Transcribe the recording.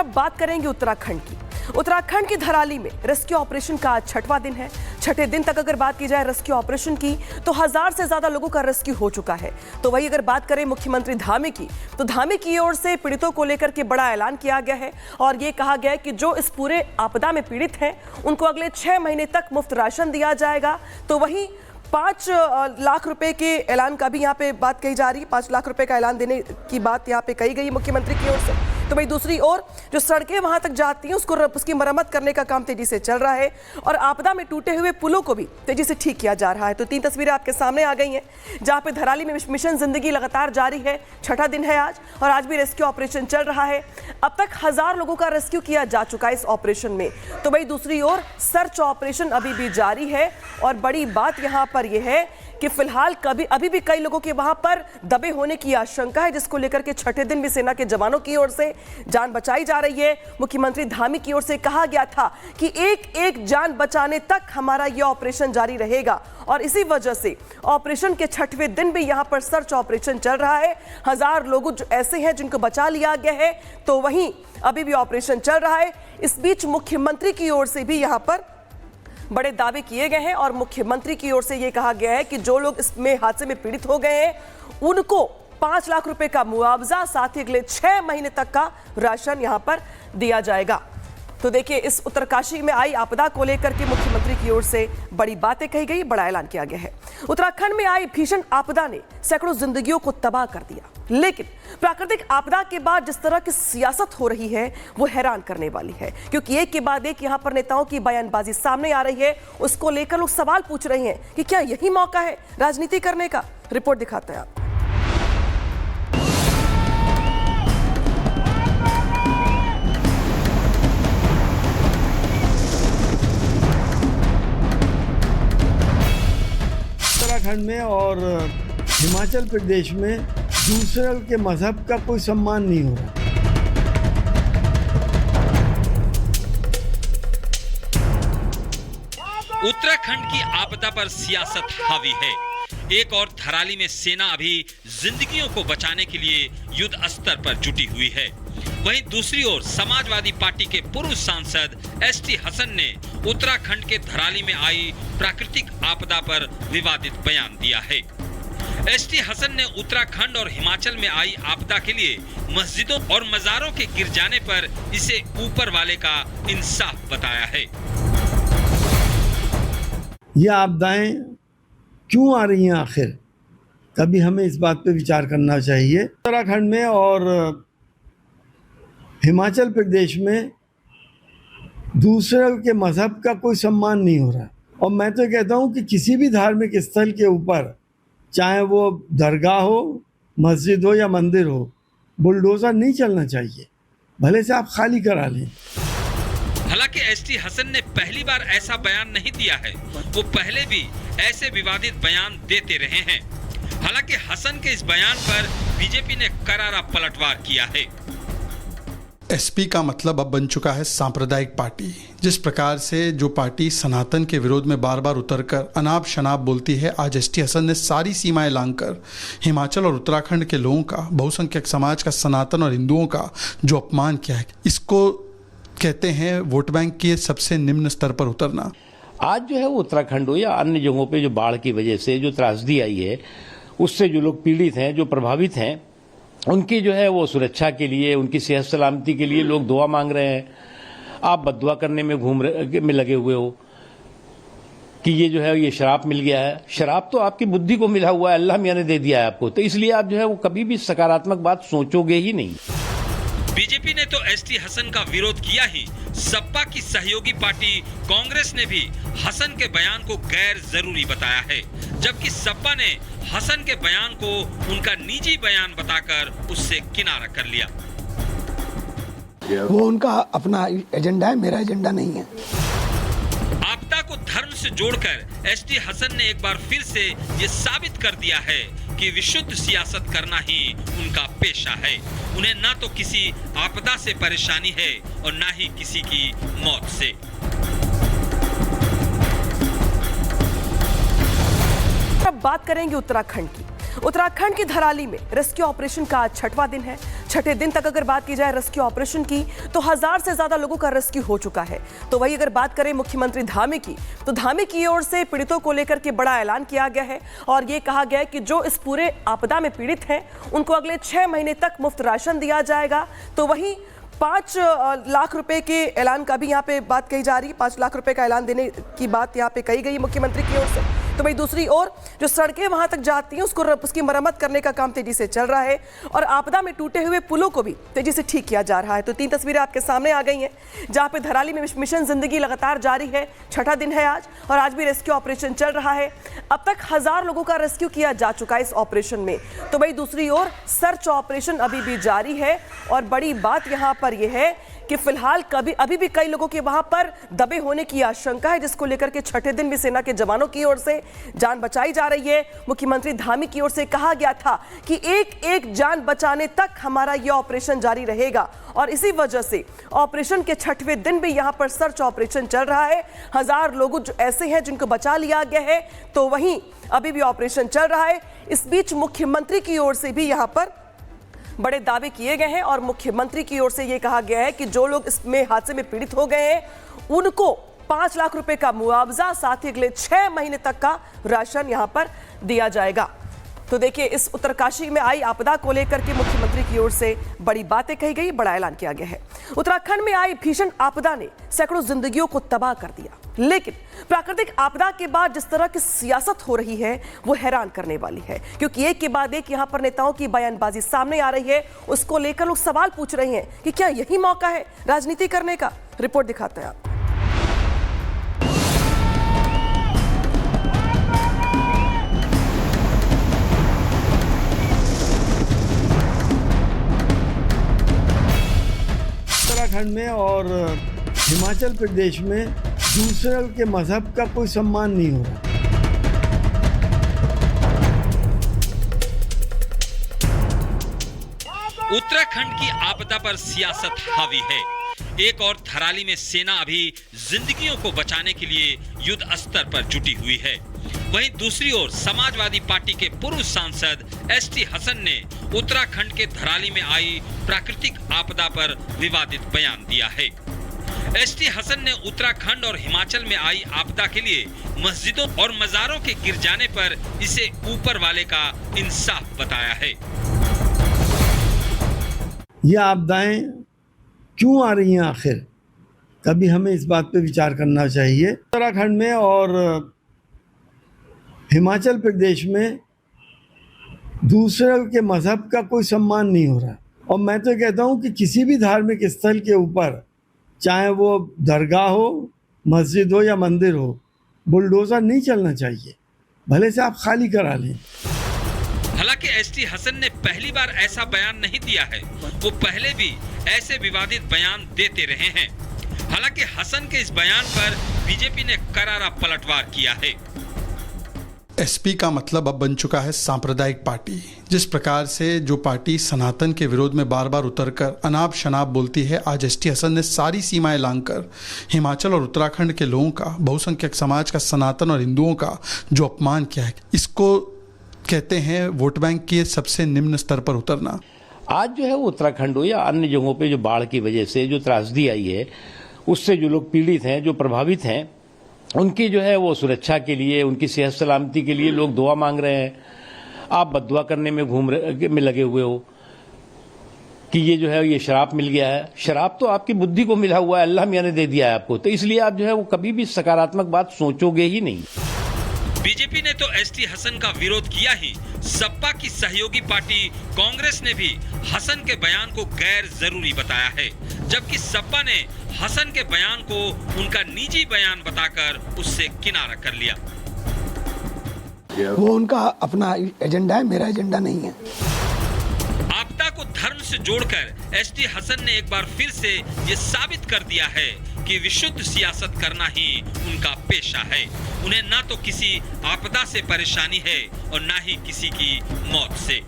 अब बात करेंगे उत्तराखंड की। उत्तराखंड की धराली में रेस्क्यू ऑपरेशन का आज छठवां दिन है। छठे दिन तक अगर बात की जाए रेस्क्यू ऑपरेशन की तो 1000 से ज्यादा लोगों का रेस्क्यू हो चुका है। तो वही अगर बात करें मुख्यमंत्री धामी की, तो धामी की ओर से पीड़ितों को लेकर के बड़ा ऐलान किया गया है और ये कहा गया है कि जो इस पूरे आपदा में पीड़ित हैं उनको अगले 6 महीने तक मुफ्त राशन दिया जाएगा। तो वहीं 5 लाख रुपए के ऐलान का भी यहाँ पे बात कही जा रही है। 5 लाख रुपए का ऐलान देने की बात यहाँ पे कही गई मुख्यमंत्री की ओर से। तो वही दूसरी ओर जो सड़कें वहां तक जाती हैं उसकी मरम्मत करने का काम तेजी से चल रहा है और आपदा में टूटे हुए पुलों को भी तेजी से ठीक किया जा रहा है। तो 3 तस्वीरें आपके सामने आ गई हैं जहां पे धराली में मिशन जिंदगी लगातार जारी है। छठा दिन है आज और आज भी रेस्क्यू ऑपरेशन चल रहा है। अब तक 1000 लोगों का रेस्क्यू किया जा चुका है इस ऑपरेशन में। तो वही दूसरी ओर सर्च ऑपरेशन अभी भी जारी है और बड़ी बात यहां पर यह है कि फिलहाल अभी भी कई लोगों के वहां पर दबे होने की आशंका है, जिसको लेकर के छठे दिन भी सेना के जवानों की ओर से जान बचाई जा रही है। मुख्यमंत्री धामी की ओर से कहा गया था कि एक एक जान बचाने तक हमारा यह ऑपरेशन जारी रहेगा और इसी वजह से ऑपरेशन के छठवें दिन भी यहां पर सर्च ऑपरेशन चल रहा है। 1000 लोग जो ऐसे हैं जिनको बचा लिया गया है, तो वहीं अभी भी ऑपरेशन चल रहा है। इस बीच मुख्यमंत्री की ओर से भी यहां पर बड़े दावे किए गए हैं और मुख्यमंत्री की ओर से यह कहा गया है कि जो लोग इसमें हादसे में पीड़ित हो गए हैं उनको 5 लाख रुपए का मुआवजा, साथ ही अगले 6 महीने तक का राशन यहां पर दिया जाएगा। तो देखिए, इस उत्तरकाशी में आई आपदा को लेकर के मुख्यमंत्री की ओर से बड़ी बातें कही गई, बड़ा ऐलान किया गया है। उत्तराखंड में आई भीषण आपदा ने सैकड़ों जिंदगियों को तबाह कर दिया, लेकिन प्राकृतिक आपदा के बाद जिस तरह की सियासत हो रही है वो हैरान करने वाली है, क्योंकि एक के बाद एक यहां पर नेताओं की बयानबाजी सामने आ रही है। उसको लेकर लोग सवाल पूछ रहे हैं कि क्या यही मौका है राजनीति करने का। रिपोर्ट दिखाते हैं आप। उत्तराखंड में और हिमाचल प्रदेश में दूसरे के मजहब का कोई सम्मान नहीं हो रहा। उत्तराखंड की आपदा पर सियासत हावी है। एक और थराली में सेना अभी जिंदगियों को बचाने के लिए युद्ध स्तर पर जुटी हुई है। वहीं दूसरी ओर समाजवादी पार्टी के पूर्व सांसद एसटी हसन ने उत्तराखंड के धराली में आई प्राकृतिक आपदा पर विवादित बयान दिया है। एसटी हसन ने उत्तराखंड और हिमाचल में आई आपदा के लिए मस्जिदों और मजारों के गिर जाने पर इसे ऊपर वाले का इंसाफ बताया है। ये आपदाएं क्यों आ रही हैं आखिर, कभी हमें इस बात पे विचार करना चाहिए। उत्तराखंड में और हिमाचल प्रदेश में दूसरे के मजहब का कोई सम्मान नहीं हो रहा। और मैं तो कहता हूँ कि किसी भी धार्मिक स्थल के ऊपर, चाहे वो दरगाह हो, मस्जिद हो या मंदिर हो, बुलडोजर नहीं चलना चाहिए, भले से आप खाली करा लें। हालांकि एसटी हसन ने पहली बार ऐसा बयान नहीं दिया है, वो पहले भी ऐसे विवादित बयान देते रहे हैं। हालांकि हसन के इस बयान पर बीजेपी ने करारा पलटवार किया है। एसपी का मतलब अब बन चुका है सांप्रदायिक पार्टी। जिस प्रकार से जो पार्टी सनातन के विरोध में बार बार उतरकर अनाप शनाप बोलती है, आज एसटी हसन ने सारी सीमाएं लांघकर हिमाचल और उत्तराखंड के लोगों का, बहुसंख्यक समाज का, सनातन और हिंदुओं का जो अपमान किया है, इसको कहते हैं वोट बैंक के सबसे निम्न स्तर पर उतरना। आज जो है वो उत्तराखंड हो या अन्य जगहों पे जो बाढ़ की वजह से जो त्रासदी आई है, उससे जो लोग पीड़ित हैं, जो प्रभावित हैं, उनकी जो है वो सुरक्षा के लिए, उनकी सेहत सलामती के लिए लोग दुआ मांग रहे हैं। आप बद्दुआ करने में लगे हुए हो कि ये जो है ये शराब मिल गया है। शराब तो आपकी बुद्धि को मिला हुआ है, अल्लाह मियां ने दे दिया है आपको, तो इसलिए आप जो है वो कभी भी सकारात्मक बात सोचोगे ही नहीं। बीजेपी ने तो एसटी हसन का विरोध किया ही, सपा की सहयोगी पार्टी कांग्रेस ने भी हसन के बयान को गैर जरूरी बताया है, जबकि सपा ने हसन के बयान को उनका निजी बयान बताकर उससे किनारा कर लिया। वो उनका अपना एजेंडा है, मेरा एजेंडा नहीं है। आपदा को धर्म से जोड़कर एसटी हसन ने एक बार फिर से ये साबित कर दिया है कि विशुद्ध सियासत करना ही उनका पेशा है। उन्हें ना तो किसी आपदा से परेशानी है और ना ही किसी की मौत से। अब बात करेंगे उत्तराखंड की। उत्तराखंड की धराली में रेस्क्यू ऑपरेशन का आज 6वां दिन है। छठे दिन तक अगर बात की जाए रेस्क्यू ऑपरेशन की तो 1000 से ज्यादा लोगों का रेस्क्यू हो चुका है। तो वही अगर बात करें मुख्यमंत्री धामी की, तो धामी की ओर से पीड़ितों को लेकर के बड़ा ऐलान किया गया है और ये कहा गया है कि जो इस पूरे आपदा में पीड़ित हैं उनको अगले 6 महीने तक मुफ्त राशन दिया जाएगा। तो वहीं 5 लाख रुपए के ऐलान का भी यहाँ पे बात कही जा रही है। 5 लाख रुपए का ऐलान देने की बात यहाँ पे कही गई मुख्यमंत्री की ओर से। तो वही दूसरी ओर जो सड़कें वहां तक जाती हैं उसकी मरम्मत करने का काम तेजी से चल रहा है और आपदा में टूटे हुए पुलों को भी तेजी से ठीक किया जा रहा है। तो 3 तस्वीरें आपके सामने आ गई हैं जहां पे धराली में मिशन जिंदगी लगातार जारी है। 6ठा दिन है आज और आज भी रेस्क्यू ऑपरेशन चल रहा है। अब तक 1000 लोगों का रेस्क्यू किया जा चुका है इस ऑपरेशन में। तो वही दूसरी ओर सर्च ऑपरेशन अभी भी जारी है और बड़ी बात यहां पर यह है कि फिलहाल अभी भी कई लोगों के वहां पर दबे होने की आशंका है, जिसको लेकर के छठे दिन भी सेना के जवानों की ओर से जान बचाई जा रही है। मुख्यमंत्री धामी की ओर से कहा गया था कि एक जान बचाने तक हमारा यह ऑपरेशन जारी रहेगा और इसी वजह से ऑपरेशन के 6वें दिन भी यहां पर सर्च ऑपरेशन चल रहा है। 1000 लोग जो ऐसे हैं जिनको बचा लिया गया है, तो वहीं अभी भी ऑपरेशन चल रहा है। इस बीच मुख्यमंत्री की ओर से भी यहां पर बड़े दावे किए गए हैं और मुख्यमंत्री की ओर से यह कहा गया है कि जो लोग इसमें हादसे में पीड़ित हो गए हैं उनको 5 लाख रुपए का मुआवजा, साथ ही अगले 6 महीने तक का राशन यहां पर दिया जाएगा। तो देखिए, इस उत्तरकाशी में आई आपदा को लेकर के मुख्यमंत्री की ओर से बड़ी बातें कही गई, बड़ा ऐलान किया गया है। उत्तराखंड में आई भीषण आपदा ने सैकड़ों जिंदगियों को तबाह कर दिया, लेकिन प्राकृतिक आपदा के बाद जिस तरह की सियासत हो रही है वो हैरान करने वाली है, क्योंकि एक के बाद एक यहां पर नेताओं की बयानबाजी सामने आ रही है। उसको लेकर लोग सवाल पूछ रहे हैं कि क्या यही मौका है राजनीति करने का। रिपोर्ट दिखाते हैं आप। उत्तराखंड में और हिमाचल प्रदेश में दूसरे के मजहब का कोई सम्मान नहीं हो रहा। उत्तराखंड की आपदा पर सियासत हावी है। एक और धराली में सेना अभी जिंदगियों को बचाने के लिए युद्ध स्तर पर जुटी हुई है। वहीं दूसरी ओर समाजवादी पार्टी के पूर्व सांसद एसटी हसन ने उत्तराखंड के धराली में आई प्राकृतिक आपदा पर विवादित बयान दिया है। एसटी हसन ने उत्तराखंड और हिमाचल में आई आपदा के लिए मस्जिदों और मजारों के गिर जाने पर इसे ऊपर वाले का इंसाफ बताया है। ये आपदाएं क्यों आ रही हैं आखिर? कभी हमें इस बात पे विचार करना चाहिए। उत्तराखंड में और हिमाचल प्रदेश में दूसरे के मजहब का कोई सम्मान नहीं हो रहा। और मैं तो कहता हूँ कि किसी भी धार्मिक स्थल के ऊपर, चाहे वो दरगाह हो, मस्जिद हो या मंदिर हो, बुलडोजर नहीं चलना चाहिए, भले से आप खाली करा लें। हालांकि एसटी हसन ने पहली बार ऐसा बयान नहीं दिया है, वो पहले भी ऐसे विवादित बयान देते रहे हैं। हालांकि हसन के इस बयान पर बीजेपी ने करारा पलटवार किया है। एसपी का मतलब अब बन चुका है सांप्रदायिक पार्टी। जिस प्रकार से जो पार्टी सनातन के विरोध में बार बार उतरकर अनाप शनाप बोलती है, आज एसटी हसन ने सारी सीमाएं लांघकर हिमाचल और उत्तराखंड के लोगों का, बहुसंख्यक समाज का, सनातन और हिंदुओं का जो अपमान किया है, इसको कहते हैं वोट बैंक के सबसे निम्न स्तर पर उतरना। आज जो है वो उत्तराखंड हो या अन्य जगहों पे जो बाढ़ की वजह से जो त्रासदी आई है, उससे जो लोग पीड़ित हैं, जो प्रभावित हैं, उनकी जो है वो सुरक्षा के लिए, उनकी सेहत सलामती के लिए लोग दुआ मांग रहे हैं। आप बद्दुआ करने में लगे हुए हो कि ये जो है ये शराब मिल गया है। शराब तो आपकी बुद्धि को मिला हुआ है, अल्लाह मियां ने दे दिया है आपको, तो इसलिए आप जो है वो कभी भी सकारात्मक बात सोचोगे ही नहीं। बीजेपी ने तो एसटी हसन का विरोध किया ही, सपा की सहयोगी पार्टी कांग्रेस ने भी हसन के बयान को गैर जरूरी बताया है, जबकि सपा ने हसन के बयान को उनका निजी बयान बताकर उससे किनारा कर लिया। वो उनका अपना एजेंडा है, मेरा एजेंडा नहीं है। आपदा को धर्म से जोड़कर एसटी हसन ने एक बार फिर से ये साबित कर दिया है कि विशुद्ध सियासत करना ही उनका पेशा है। उन्हें ना तो किसी आपदा से परेशानी है और ना ही किसी की मौत से।